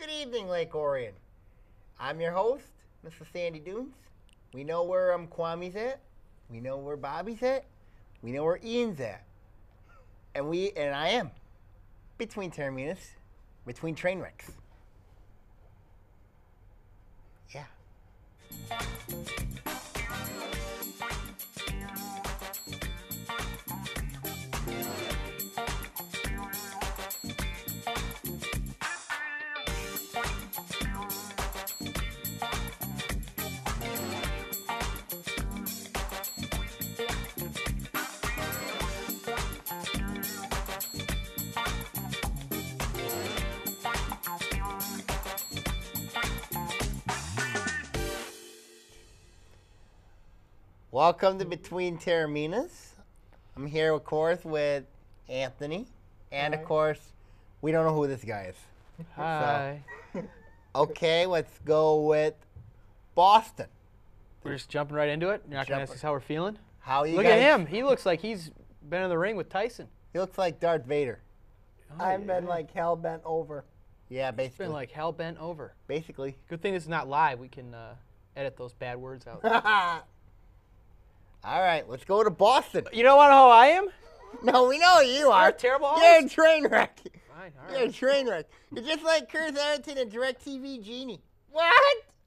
Good evening, Lake Orion. I'm your host, Mr. Sandy Dunes. We know where Kwame's at. We know where Bobby's at. We know where Ian's at. And I am between Taorminas, between train wrecks. Yeah. Welcome to Between Taorminas. I'm here, of course, with Anthony. And, of course, we don't know who this guy is. Hi. So, okay, let's go with Boston. We're just jumping right into it? You're not going to ask us how we're feeling? How you Look guys? at him. He looks like he's been in the ring with Tyson. He looks like Darth Vader. Oh, I've been like hell bent over. Yeah, It's basically. been like hell bent over. Basically. Good thing this is not live. We can edit those bad words out. All right, let's go to Boston. You don't want to know how I am? No, we know you are. You're a terrible host. You're a train wreck. Fine, all You're a right. train wreck. You're just like Curtis Anderson and DirecTV Genie. What?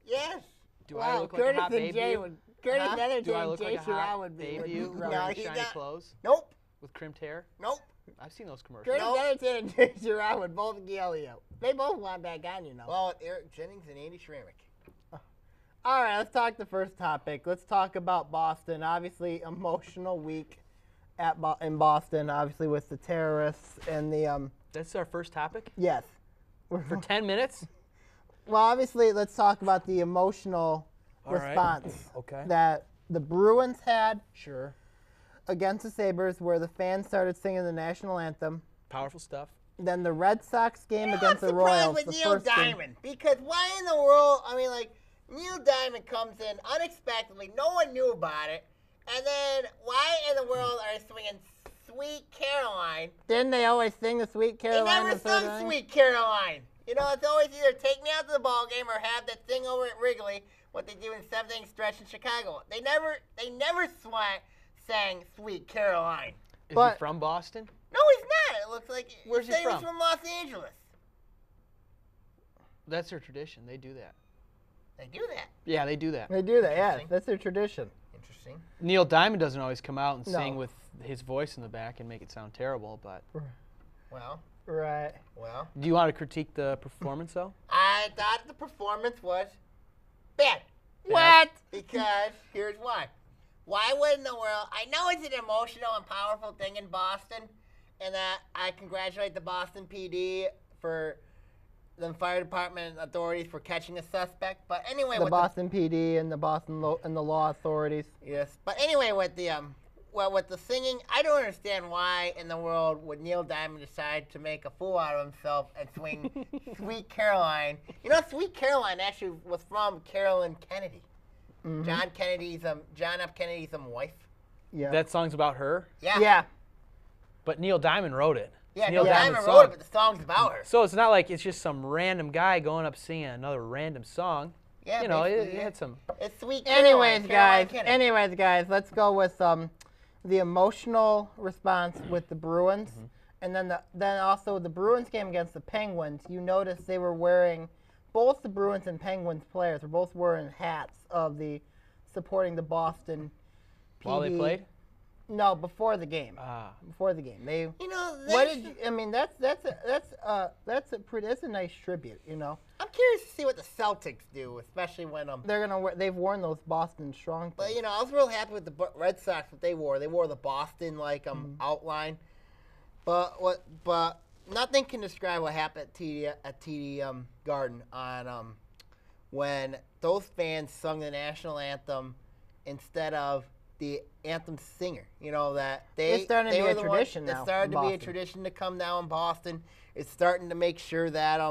Yes. Do I look like a hot babe to you? Curtis Do I Anderson look and like Jay a hot Sharon would be. babe to you? No, Wearing he's shiny not. clothes Nope. with crimped hair? Nope. I've seen those commercials. Curtis Anderson and Jay Sharon would both yell you. They both want back on, you know. Well, Eric Jennings and Andy Schrammick. All right, let's talk the first topic. Let's talk about Boston. Obviously, emotional week in Boston, obviously with the terrorists and the That's our first topic? yes. For 10 minutes? Well, obviously, let's talk about the emotional All right. response Okay. that the Bruins had Sure. against the Sabres, where the fans started singing the national anthem. Powerful stuff. Then the Red Sox game against I'm the Royals. surprised the with Neil first game. Diamond because why in the world? I mean, like Neil Diamond comes in unexpectedly. No one knew about it, and then why in the world are they swinging "Sweet Caroline"? Didn't they always sing the Sweet Caroline? They never in the third sung inning? "Sweet Caroline." You know, it's always either take me out to the ball game or have that thing over at Wrigley, what they do in seventh inning stretch in Chicago. They never sang "Sweet Caroline." Is But- he from Boston? No, he's not. It looks like Where's he said from? He's from Los Angeles. That's their tradition. They do that. They do that. Yeah, they do that. They do that, yeah. Interesting. That's their tradition. Interesting. Neil Diamond doesn't always come out and No. sing with his voice in the back and make it sound terrible, but Well, Right. do you want to critique the performance though? I thought the performance was bad. What? Because here's why. Why would in the world? I know it's an emotional and powerful thing in Boston, and that I congratulate the Boston PD for the fire department authorities for catching a suspect. But anyway, The with Boston PD and the and the law authorities. yes. But anyway, with the with the singing, I don't understand why in the world would Neil Diamond decide to make a fool out of himself and swing "Sweet Caroline." You know, "Sweet Caroline" actually was from Carolyn Kennedy. John F. Kennedy's wife. Yeah. That song's about her, Yeah. yeah. but Neil Diamond wrote it. Yeah, It's Neil Diamond Diamond's wrote it, song. but the song's about her. So it's not like it's just some random guy going up singing another random song. Yeah, You know, it basically, yeah. had some. It's "Sweet Caroline." Anyways, guys, let's go with the emotional response with the Bruins, and then also the Bruins game against the Penguins. You notice they were wearing, both the Bruins and Penguins players were both wearing hats of the supporting the Boston PD. While they played? No, before the game. Ah. Before the game, they. You know, What did you, I mean? That's a nice tribute. You know, I'm curious to see what the Celtics do, especially when they're gonna wear. They've worn those Boston strong. But things. you know, I was real happy with the Red Sox what they wore. They wore the Boston outline, but nothing can describe what happened at TD Garden on when those fans sung the national anthem instead of the anthem singer. You know that It's starting to be were a the tradition ones, now It's starting in to be a Boston. tradition to come down in Boston. It's starting to make sure that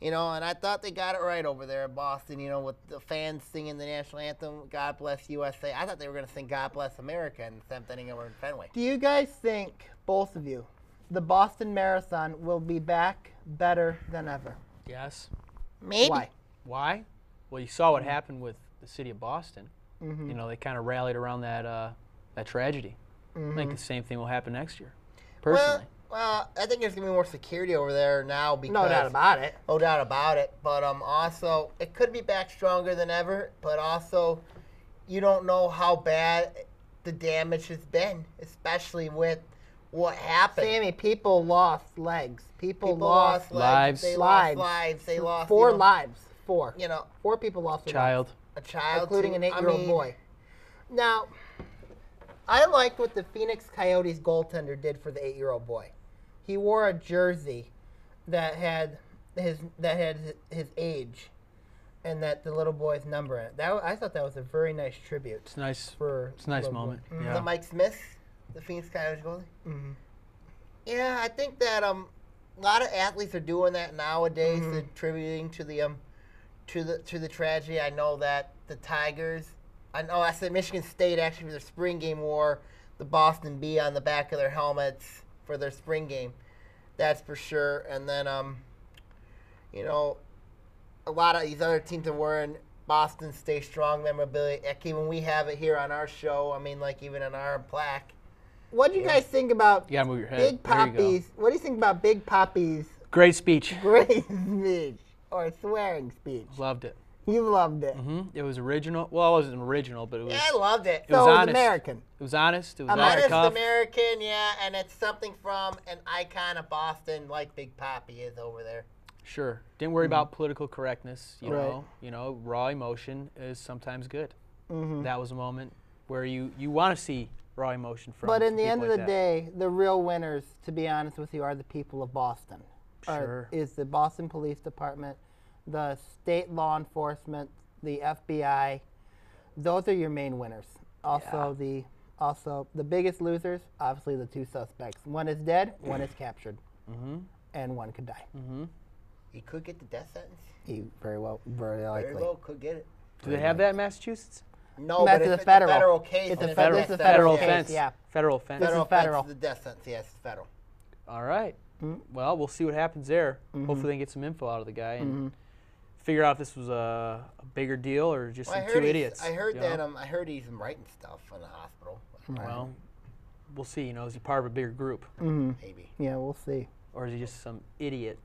you know, and I thought they got it right over there in Boston, you know, with the fans singing the national anthem, God Bless USA. I thought they were going to sing God Bless America in the 7th inning over in Fenway. Do you guys think, both of you, the Boston Marathon will be back better than ever? Yes. Maybe. Why? Why? Well, you saw what happened with the city of Boston. Mm-hmm. You know, they kind of rallied around that tragedy. I think the same thing will happen next year. Well, Personally. I think there's gonna be more security over there now because No doubt about it. no doubt about it. But also it could be back stronger than ever. But also, you don't know how bad the damage has been, especially with what happened. Sammy, people lost legs. People lost Lives. They Lives. lost lives. They lost four you know, lives. Four. You know, 4 people lost their Child. lives, a child, including too. an 8-year-old I mean, boy. Now, I liked what the Phoenix Coyotes goaltender did for the 8-year-old boy. He wore a jersey that had his age, and that the little boy's number in it. I thought that was a very nice tribute. It's nice. For It's a nice little boy. moment. The Yeah. Mike Smith, the Phoenix Coyotes goalie. Mm-hmm. Yeah, I think that a lot of athletes are doing that nowadays, Mm-hmm. attributing to the tragedy. I know that the Tigers, I said Michigan State actually for their spring game wore the Boston B on the back of their helmets for their spring game. That's for sure. And then you know, a lot of these other teams are wearing Boston Stay Strong memorabilia. Like even we have it here on our show. I mean, like even on our plaque. What do you guys think about You gotta move your head. Big There you go. Poppy's? What do you think about Big Poppy's Great speech. great speech or swearing speech? Loved it. You loved it. It was original. Well, it wasn't original, but it was. Yeah, I loved it. It was So it was honest. American. It was honest. It was off the Honest cuff. American, yeah, and it's something from an icon of Boston like Big Poppy is over there. Sure. Didn't worry about political correctness. You Right. know. You know, raw emotion is sometimes good. Mm-hmm. That was a moment where you want to see raw emotion from. But in from the people end of like the that. day, the real winners, to be honest with you, are the people of Boston. Sure. Is the Boston Police Department, the state law enforcement, the FBI. Those are your main winners. Also, the biggest losers, obviously the 2 suspects. One is dead, one is captured, and one could die. He could get the death sentence. He very likely. Very well could get it. Do they have that in Massachusetts? No, That's but if a it's federal. a federal case, It's then a it's federal- a this is a death federal sentence. case, yeah. Federal offense. This is Federal federal. offense is the death sentence. Yes, it's federal. All right. Well, we'll see what happens there. Hopefully they can get some info out of the guy and figure out if this was a bigger deal or just Well, some 2 idiots. I heard you that. know? I heard he's writing stuff in the hospital. Well, we'll see. You know, is he part of a bigger group, Maybe. Yeah, we'll see. or is he just some idiot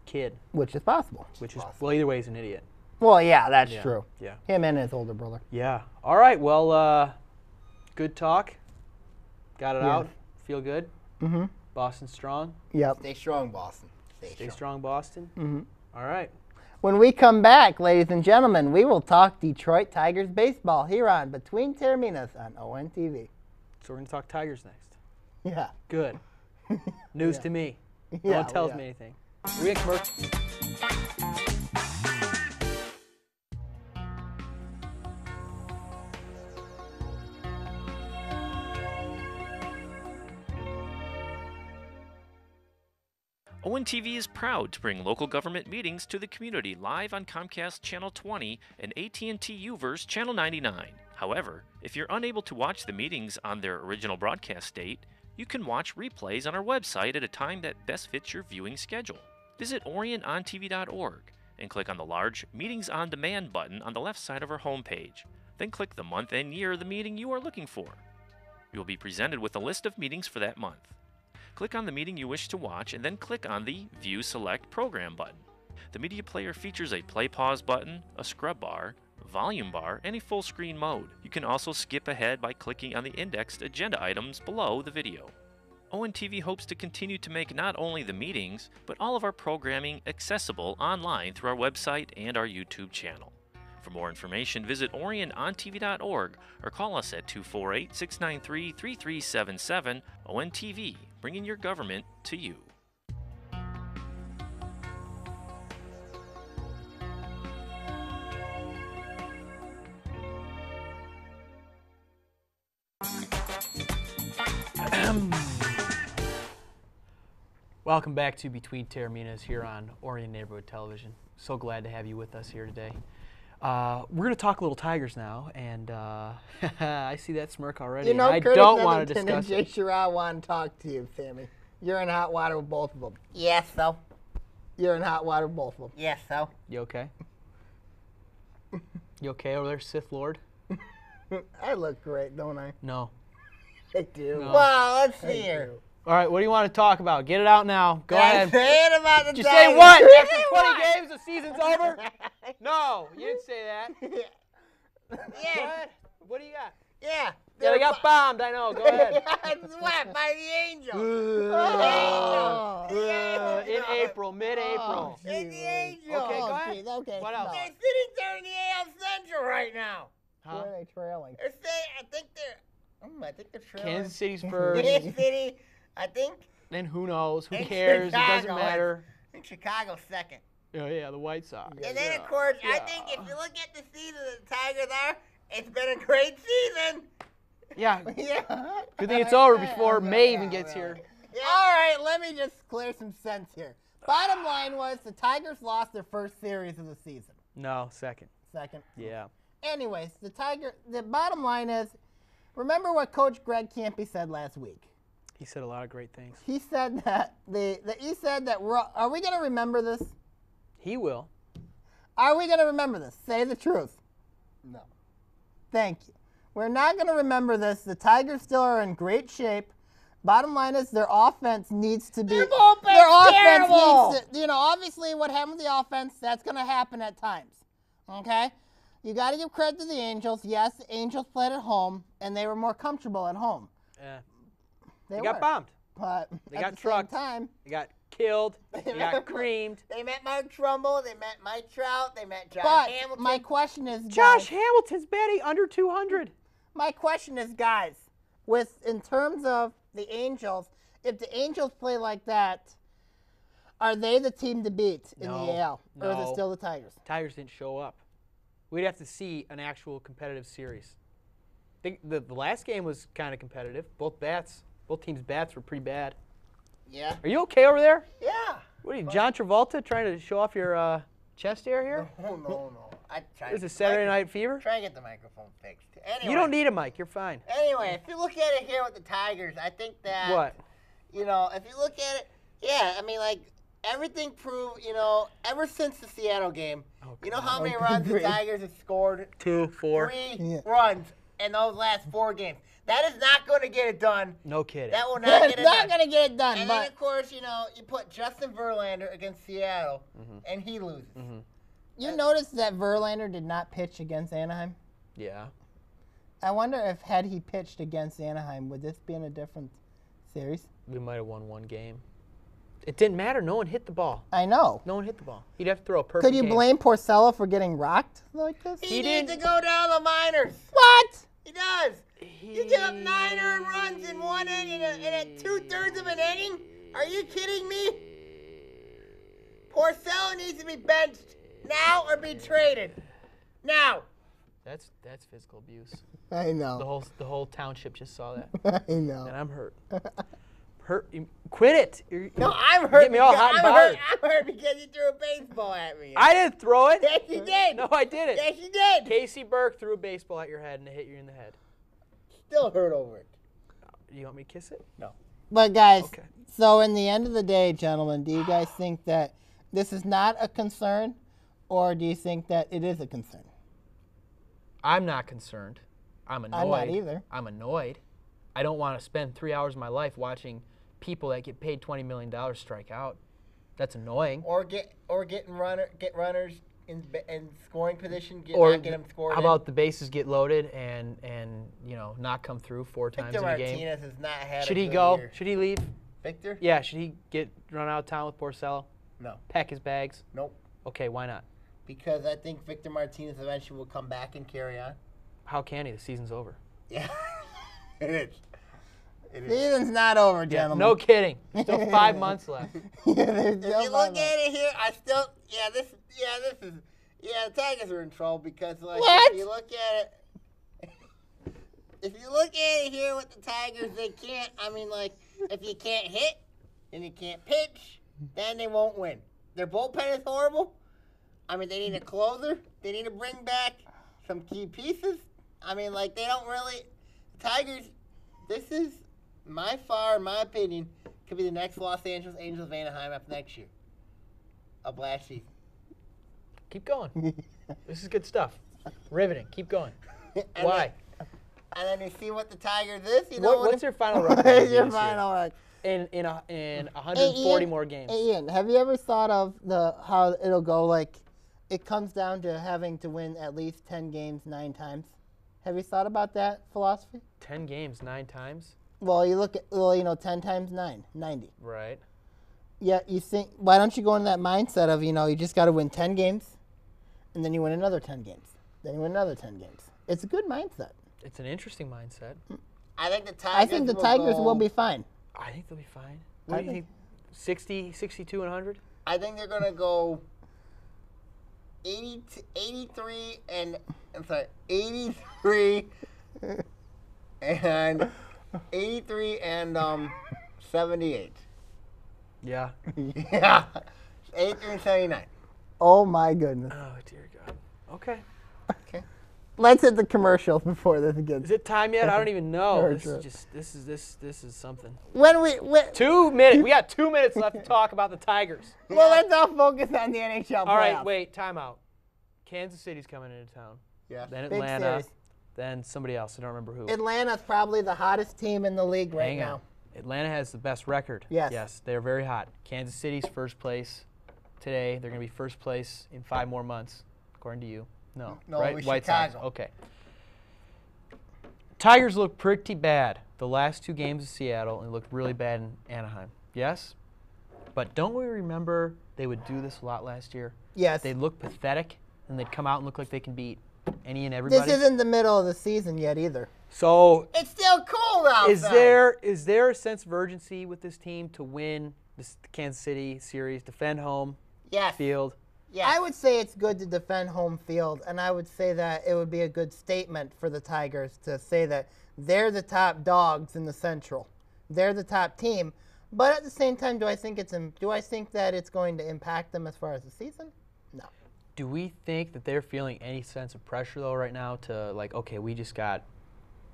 kid? Which is possible. Which is Possible. well, either way, he's an idiot. Well, yeah, that's Yeah. true. Yeah. Him and his older brother. Yeah. All right. Well, good talk. Got it Yeah. out. Feel good. Mm-hmm. Boston strong. Yep. Stay strong, Boston. Stay strong, Boston. Mm-hmm. All right. When we come back, ladies and gentlemen, we will talk Detroit Tigers baseball here on Between Taorminas on ONTV. So we're gonna talk Tigers next. Yeah. Good. News Yeah. to me. No Yeah, one tells yeah. me anything. We get commercial. ONTV is proud to bring local government meetings to the community live on Comcast Channel 20 and AT&T U-verse Channel 99. However, if you're unable to watch the meetings on their original broadcast date, you can watch replays on our website at a time that best fits your viewing schedule. Visit orionontv.org and click on the large Meetings on Demand button on the left side of our homepage. Then click the month and year of the meeting you are looking for. You will be presented with a list of meetings for that month. Click on the meeting you wish to watch and then click on the View Select Program button. The media player features a play pause button, a scrub bar, volume bar, and a full screen mode. You can also skip ahead by clicking on the indexed agenda items below the video. ONTV hopes to continue to make not only the meetings, but all of our programming accessible online through our website and our YouTube channel. For more information, visit orionontv.org or call us at 248-693-3377. ONTV, bringing your government to you. Welcome back to Between Taorminas here on Orion Neighborhood Television. So glad to have you with us here today. We're going to talk a little Tigers now, and I see that smirk already. You know, and I Curtis don't want to Etherington and discuss Jay it. Sherrod want to talk to you, Sammy. You're in hot water with both of them. Yes, though. You're in hot water, both of them. Yes, so. You okay? You okay over there, Sith Lord? I look great, don't I? No. I do. No. Well, let's see here. All right, what do you want to talk about? Get it out now. Go ahead. Say it about the Did you say what? After 20 games, the season's over? No, you didn't say that. Go Yeah. ahead. What do you got? Yeah. Yeah, they got bombed. I know. Go ahead. Swept by the Angels. Oh. In April, mid-April. It's the Angels. Okay, go ahead. Okay. What else? They're sitting there in the AL Central right now. Who are they trailing? They're saying, I think they're trailing. Kansas City's first. Kansas City, I think. Then who knows? Who And cares? It doesn't Chicago. matter. I think Chicago's second. Oh, yeah, the White Sox. And then, of course, I think if you look at the season the Tigers are, it's been a great season. Yeah. Yeah. Good thing it's over before May even gets here. Yeah. All right, let me just clear some sense here. Bottom line was the Tigers lost their first series of the season. No, second. Second. Yeah. Anyways, the bottom line is, remember what Coach Greg Campy said last week? He said a lot of great things. He said that are we going to remember this? He will. Are we going to remember this? Say the truth. No. Thank you. We're not going to remember this. The Tigers still are in great shape. Bottom line is their offense needs to be. Their bullpen's terrible. Needs to, obviously what happened with the offense, that's going to happen at times. Okay? You got to give credit to the Angels. Yes, the Angels played at home, and they were more comfortable at home. Yeah. They They got were. bombed. But They at got the trucked. same time, They got killed. They got creamed. They met Mark Trumbull. They met Mike Trout. They met Josh but Hamilton. my question is, Josh guys, Hamilton's batting under 200. my question is, guys, in terms of the Angels, if the Angels play like that, are they the team to beat in No, the AL? Or is no. it still the Tigers? Tigers didn't show up. We'd have to see an actual competitive series. The last game was kind of competitive. Both teams' bats were pretty bad. Yeah. Are you okay over there? Yeah. What are you, John Travolta, trying to show off your chest hair here? No. I tried. Is it Saturday Night Fever? Try and get the microphone fixed. Anyway. You don't need a mic. You're fine. Anyway, if you look at it here with the Tigers, I think that. What? If you look at it, yeah, I mean, like, everything proved, ever since the Seattle game, you know how many runs the Tigers have scored? 2, 4. 3 runs in those last 4 games. That is not going to get it done. No kidding. That will not get It's it not done. going to get it done. And but then, of course, you put Justin Verlander against Seattle, and he loses. you noticed that Verlander did not pitch against Anaheim? Yeah. I wonder if had he pitched against Anaheim, would this be in a different series? We might have won 1 game. It didn't matter. No one hit the ball. I know. No one hit the ball. He'd have to throw a perfect Could you game. blame Porcello for getting rocked like this? He needs to go down the minors. What? He does. You give up 9 earned runs in 1 inning and at 2/3 of an inning? Are you kidding me? Porcello needs to be benched now or be traded. Now. That's physical abuse. I know. The whole township just saw that, I know. and I'm hurt. Quit it. No, I'm hurt. Get me all hot and bothered. I'm hurt because you threw a baseball at me. I didn't throw it. Yes, you did. No, I didn't. Yes, you did. Casey Burke threw a baseball at your head and it hit you in the head. Still hurt over it. You want me to kiss it? No. But guys, Okay. so in the end of the day, gentlemen, do you guys think that this is not a concern, or do you think that it is a concern? I'm not concerned. I'm annoyed. I'm not either. I'm annoyed. I don't want to spend 3 hours of my life watching people that get paid $20 million strike out. That's annoying. Or get runners in scoring position. Or Not get them scored. how about the bases get loaded and not come through 4 times Victor in a game? Martinez has not had. Should a he good go? year. Should he leave? Victor? Yeah. Should he get run out of town with Porcello? No. Pack his bags? Nope. Okay. Why not? Because I think Victor Martinez eventually will come back and carry on. How can he? The season's over. Yeah. It is. Season's not over, Yeah, gentlemen. no kidding. Still 5 months left. Yeah, there's If still you 5 look months. at it here, the Tigers are in trouble because like What? if you look at it here with the Tigers, they can't. I mean, like if you can't hit and you can't pitch, then they won't win. Their bullpen is horrible. I mean, they need a closer. They need to bring back some key pieces. I mean, like they don't really. The Tigers. This is in my opinion, could be the next Los Angeles Angels of Anaheim after next year. of last season. Keep going. This is good stuff. Riveting. Keep going. And Why? Then you see what the Tigers is. You know What's your final record? What is your this year? final record? In 140 more games. Hey, Ian, have you ever thought of how it'll go? Like, it comes down to having to win at least 10 games 9 times. Have you thought about that philosophy? 10 games 9 times. Well, you look at 10 times 9, 90. Right. Yeah, you think, why don't you go into that mindset of, you just got to win 10 games, and then you win another 10 games. Then you win another 10 games. It's a good mindset. It's an interesting mindset. I think the Tigers will be fine. I think they'll be fine. What do you think? 60, 62, and 100? I think they're going to go 83 and 78. Yeah. Yeah. 83 and 79. Oh, my goodness. Oh, dear God. Okay. Okay. Let's hit the commercials before this gets. Is it time yet? I don't even know. Sure, This sure. is just this is something. When 2 minutes. We got 2 minutes left to talk about the Tigers. well, let's all focus on the NHL playoffs. All right, wait, timeout. Kansas City's coming into town. Yeah. Then Big Atlanta. series. Then somebody else. I don't remember who. Atlanta's probably the hottest team in the league right Hang now. on. Atlanta has the best record. Yes. Yes, they're very hot. Kansas City's first place today. They're going to be first place in 5 more months, according to you. No, No, right? it was White Sox. Chicago. Okay. Tigers look pretty bad the last 2 games of Seattle and looked really bad in Anaheim. Yes? But don't we remember they would do this a lot last year? Yes. They'd look pathetic, and they'd come out and look like they can beat any and everybody. This isn't the middle of the season yet either. So It's still cold outside. is there a sense of urgency with this team to win this Kansas City series, defend home Yes. field? Yes. I would say it's good to defend home field, and I would say that it would be a good statement for the Tigers to say that they're the top dogs in the Central. They're the top team. But at the same time, do I think that it's going to impact them as far as the season? No. Do we think that they're feeling any sense of pressure though right now to okay, we just got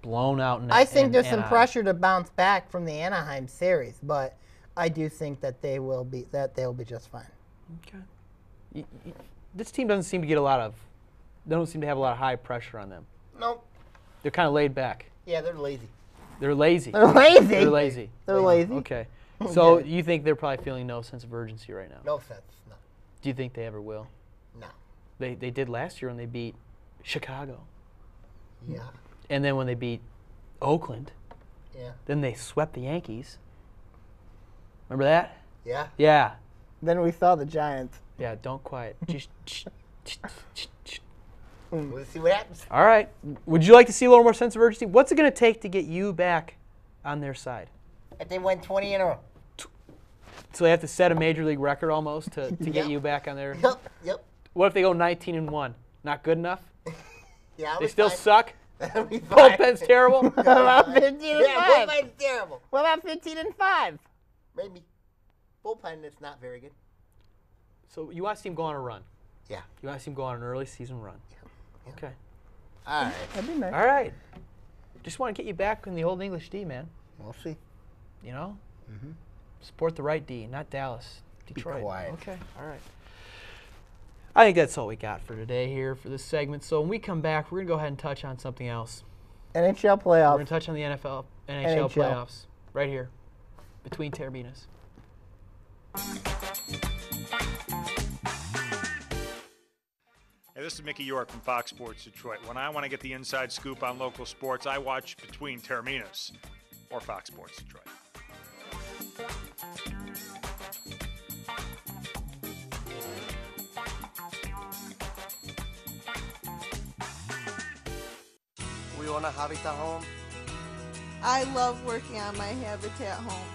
blown out in I think there's Anaheim. some pressure to bounce back from the Anaheim series, but I do think that they'll be just fine. Okay. This team doesn't seem to get they don't seem to have a lot of high pressure on them. Nope. They're kind of laid back. Yeah, they're lazy. They're lazy. They're lazy. They're lazy. They're lazy. Okay. So you think they're probably feeling no sense of urgency right now? No sense. No. Do you think they ever will? No. They did last year when they beat Chicago. Yeah. And then when they beat Oakland, Yeah. then they swept the Yankees. Remember that? Yeah. Yeah. Then we saw the Giants. Yeah, don't quiet. We'll see what happens. All right. Would you like to see a little more sense of urgency? What's it going to take to get you back on their side? If they win 20 in a row. So they have to set a major league record almost to get Yep. you back on their. Yep. What if they go 19-1? Not good enough? Yeah. I'll They be still fine. suck? That'll be fine. Bullpen's terrible? What about 15 and Yeah, 5? bullpen's terrible. What about 15 and 5? Maybe. Bullpen is not very good. So you want to see him go on a run? Yeah. You want to see him go on an early season run? Yeah. Okay. All right. That'd be nice. All right. Just want to get you back in the old English D, man. We'll see. You know? Support the right D, not Dallas. Detroit. quiet. Okay. All right. I think that's all we got for today here for this segment. So when we come back, we're going to go ahead and touch on something else. NHL We're playoffs. going to touch on the NHL NHL. playoffs right here between Taorminas. Hey, this is Mickey York from Fox Sports Detroit. When I want to get the inside scoop on local sports, I watch Between Taorminas or Fox Sports Detroit. We own a Habitat home. I love working on my Habitat home.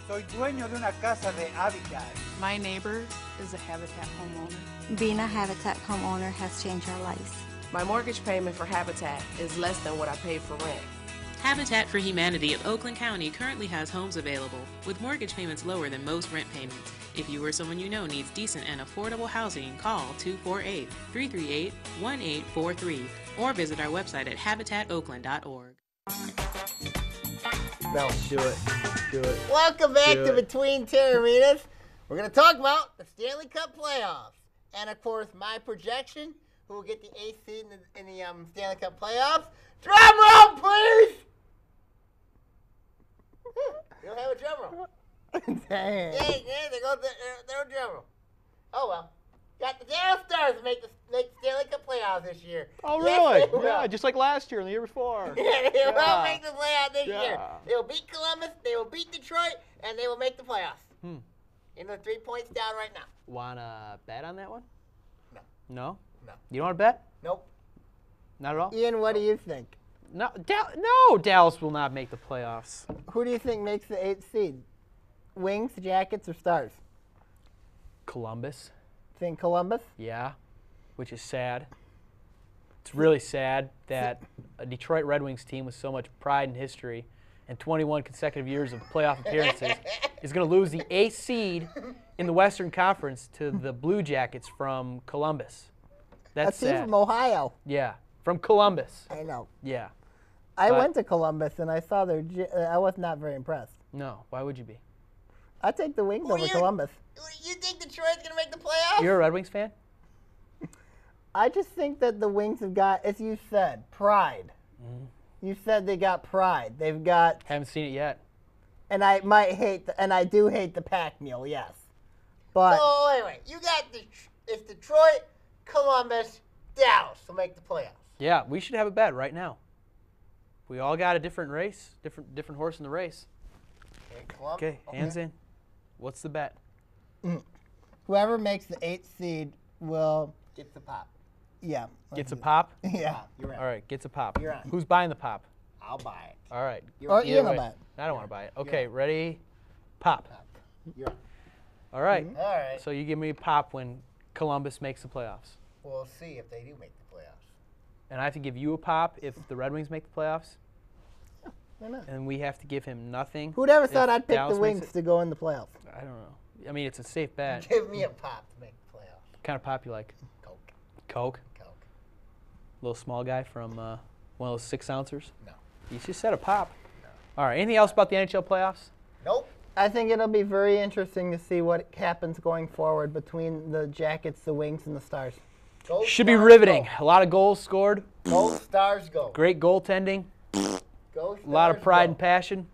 Soy dueño de una casa de Habitat. My neighbor is a Habitat homeowner. Being a Habitat homeowner has changed our lives. My mortgage payment for Habitat is less than what I pay for rent. Habitat for Humanity of Oakland County currently has homes available with mortgage payments lower than most rent payments. If you or someone you know needs decent and affordable housing, call 248-338-1843 or visit our website at habitatoakland.org. No. Do it. Do it. Welcome back Do to it. Between Taorminas. We're going to talk about the Stanley Cup playoffs. And, of course, my projection, who will get the 8th seed in the Stanley Cup playoffs. Drum roll, please! You don't have a drum roll. Dang. Yeah, they're a drum roll. Oh, well. Got the Dallas Stars to make the Stanley Cup playoffs this year. Oh, Yes, really? Yeah, just like last year and the year before. Yeah, they will make the playoffs this year. Yeah. They will beat Columbus, they will beat Detroit, and they will make the playoffs. And they're 3 points down right now. Want to bet on that one? No. No? No. You don't want to bet? Nope. Not at all? Ian, what do you think? No, no, Dallas will not make the playoffs. Who do you think makes the 8th seed? Wings, Jackets, or Stars? Columbus. Think Columbus? Yeah, which is sad. It's really sad that a Detroit Red Wings team with so much pride and history and 21 consecutive years of playoff appearances is going to lose the 8th seed in the Western Conference to the Blue Jackets from Columbus. That's a team sad. from Ohio. Yeah, from Columbus. I know. Yeah. I went to Columbus and I saw I was not very impressed. No, why would you be? I take the Wings over Columbus. You think Detroit's going to make the playoffs? You're a Red Wings fan? I just think that the Wings have got, as you said, pride. You said they got pride. They've got. Haven't seen it yet. And I might hate, and I do hate the pack meal, yes. But. So anyway, you got it's Detroit, Columbus, Dallas will make the playoffs. Yeah, we should have a bet right now. We all got a different race, different horse in the race. Okay, hands in. What's the bet? Whoever makes the 8th seed will. Gets the pop. Yeah. Gets a pop? Yeah. You're right. All right, gets a pop. You're on. Who's buying the pop? I'll buy it. All right. Or Ian will buy it. I don't want to buy it. Okay, ready? Pop. You're on. All right. All right. So you give me a pop when Columbus makes the playoffs. We'll see if they do make the playoffs. And I have to give you a pop if the Red Wings make the playoffs? Why not? And we have to give him nothing. Who'd ever if thought I'd pick Dallas the makes Wings to go in the playoffs? I don't know. I mean, it's a safe bet. Give me a pop to make the playoffs. What kind of pop you like? Coke. Coke? Coke. Little small guy from one of those 6-ouncers? No. You just said a pop. No. All right. Anything else about the NHL playoffs? Nope. I think it'll be very interesting to see what happens going forward between the Jackets, the Wings, and the Stars. Go Should be Stars, riveting. Go. A lot of goals scored. Go Stars, go. Great goaltending. Go Stars, A lot of pride go. and passion.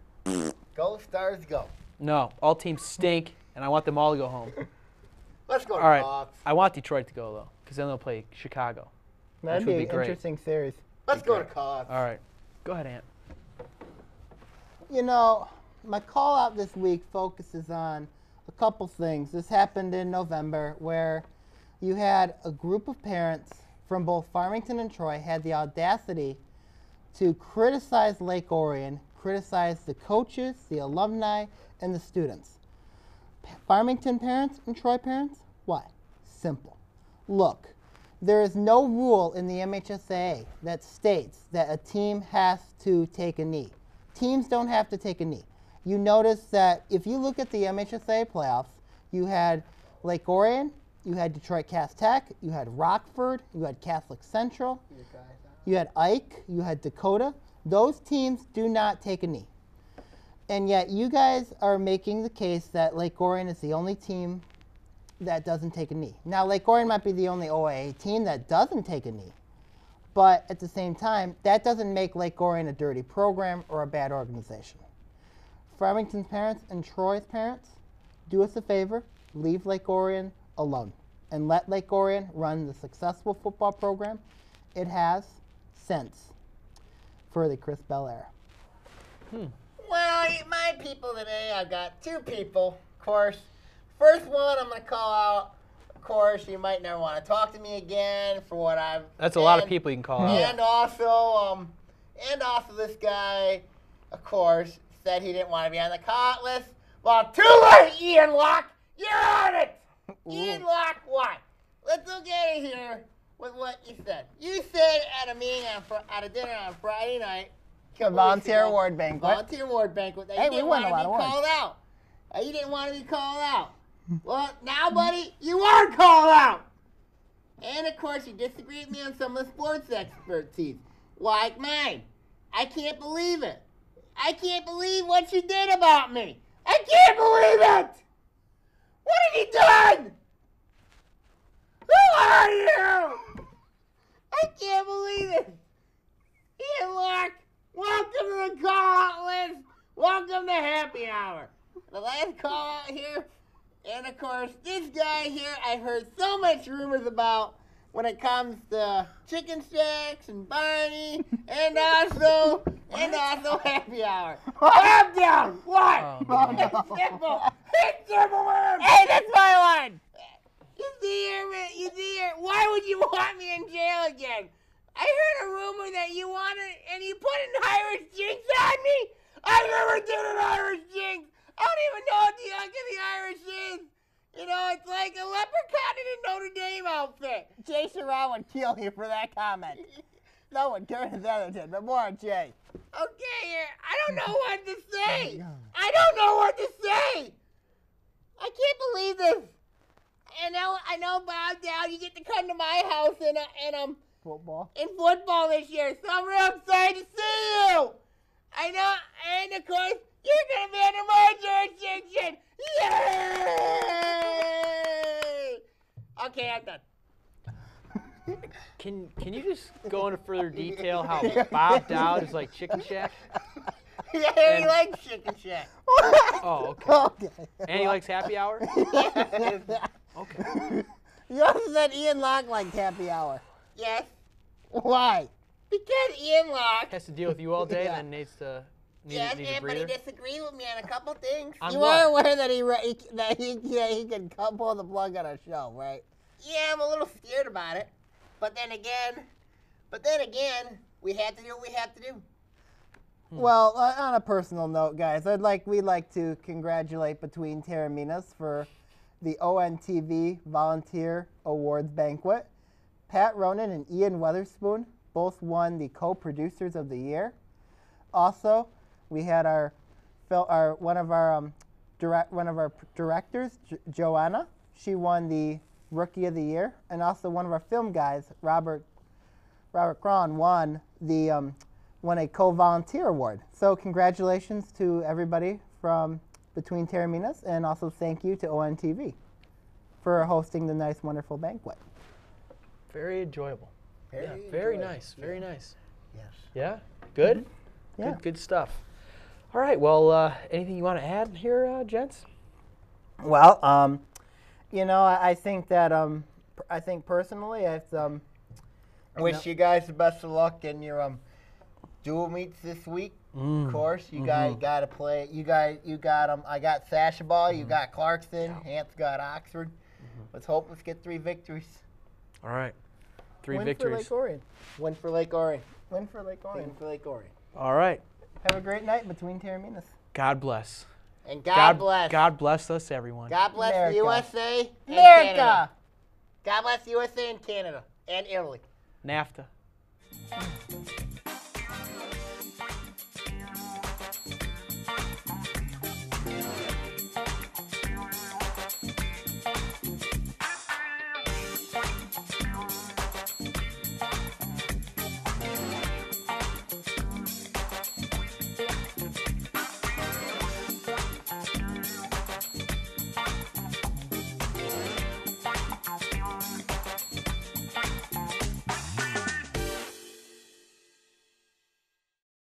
Go Stars, go. No, all teams stink, and I want them all to go home. Let's go to All right. Hawks. I want Detroit to go, though, because then they'll play Chicago. That'd which be would an great. interesting series. Let's go to Cubs. All right. Go ahead, Ant. You know, my call out this week focuses on a couple things. This happened in November where you had a group of parents from both Farmington and Troy had the audacity to criticize Lake Orion, criticize the coaches, the alumni, and the students. Farmington parents and Troy parents? Why? Simple. Look, there is no rule in the MHSAA that states that a team has to take a knee. Teams don't have to take a knee. You notice that if you look at the MHSAA playoffs, you had Lake Orion, you had Detroit Cass Tech, you had Rockford, you had Catholic Central, you had Ike, you had Dakota. Those teams do not take a knee. And yet you guys are making the case that Lake Orion is the only team that doesn't take a knee. Now, Lake Orion might be the only OAA team that doesn't take a knee. But at the same time, that doesn't make Lake Orion a dirty program or a bad organization. Farmington's parents and Troy's parents, do us a favor, leave Lake Orion alone and let Lake Orion run the successful football program it has since for the Chris Bell era. Well, my people today, I've got two people, of course. First one, I'm going to call out, of course, you might never want to talk to me again for what I've... That's a lot of people you can call out. And also this guy, of course, said he didn't want to be on the call-out list. Well, too late, Ian Locke. You're on it. Ian Locke, why? Let's look at it here with what you said. You said at a meeting, at a dinner on Friday night, A volunteer award banquet. Volunteer award banquet. That Hey, you we didn't won want a to be lot of called awards. out. You didn't want to be called out. Well, now, buddy, you are called out. And, of course, you disagree with me on some of the sports expertise, like mine. I can't believe it. I can't believe what you did about me. I can't believe it. What have you done? Who are you? I can't believe it. Ian Locke, welcome to the call-out list. Welcome to Happy Hour. The last call-out here. And, of course, this guy here I've heard so much rumors about when it comes to Chicken Shacks and Barney and also Happy Hour. Calm down. What? It's simple. It's simple. Hey, that's my line. You see here, man. You see here. Why would you want me in jail again? I heard a rumor that you wanted, and you put an Irish jinx on me. I never did an Irish jinx. I don't even know what the heck the Irish is. You know, it's like a leprechaun in a Notre Dame outfit. Jay Sherrod would kill you for that comment. No one, Curtis Etherton, but more on Jay. Okay, I don't know what to say. I don't know what to say. I can't believe this. I know, Bob Dow, you get to come to my house in football this year, so I'm real excited to see you. I know, and of course, you're gonna be under my jurisdiction. Yay! Okay, I'm done. Can you just go into further detail how Bob Dowd is like Chicken Shack? Yeah, he likes Chicken Shack. Oh, okay. And he likes Happy Hour? Okay. You also said Ian Locke liked Happy Hour. Yes. Why? Because Ian Locke has to deal with you all day and then needs to needs a but breather. he disagreed with me on a couple things. You are aware that he can pull the plug on a show, right? Yeah, I'm a little scared about it. But then again, we have to do what we have to do. Well, on a personal note, guys, we'd like to congratulate Between Taorminas for the ONTV Volunteer Awards Banquet. Pat Ronan and Ian Weatherspoon both won the Co-Producers of the Year. Also, we had one of our directors, Joanna. She won the Rookie of the Year, and also one of our film guys, Robert Cron, won a co-volunteer award. So congratulations to everybody from Between Taorminas, and also thank you to ONTV for hosting the nice, wonderful banquet. Very enjoyable. Very nice. Very nice. Yes. Yeah? Good? Yeah. Good stuff. All right. Well, anything you want to add here, gents? Well, I think that I think personally, it's wish you guys the best of luck in your dual meets this week. Of course, you guys got to play. You got I got Sasha Ball. You got Clarkson. Hance got Oxford. Let's hope let's get 3 victories. All right. 3 Win victories. for Lake Orion. Win for Lake Orion. Win for Lake Orion. Win for Lake Orion. All right. Have a great night Between Taorminas. God bless. And God bless. God bless us, everyone. God bless America. the USA and America. Canada. God bless the USA and Canada and Italy. NAFTA.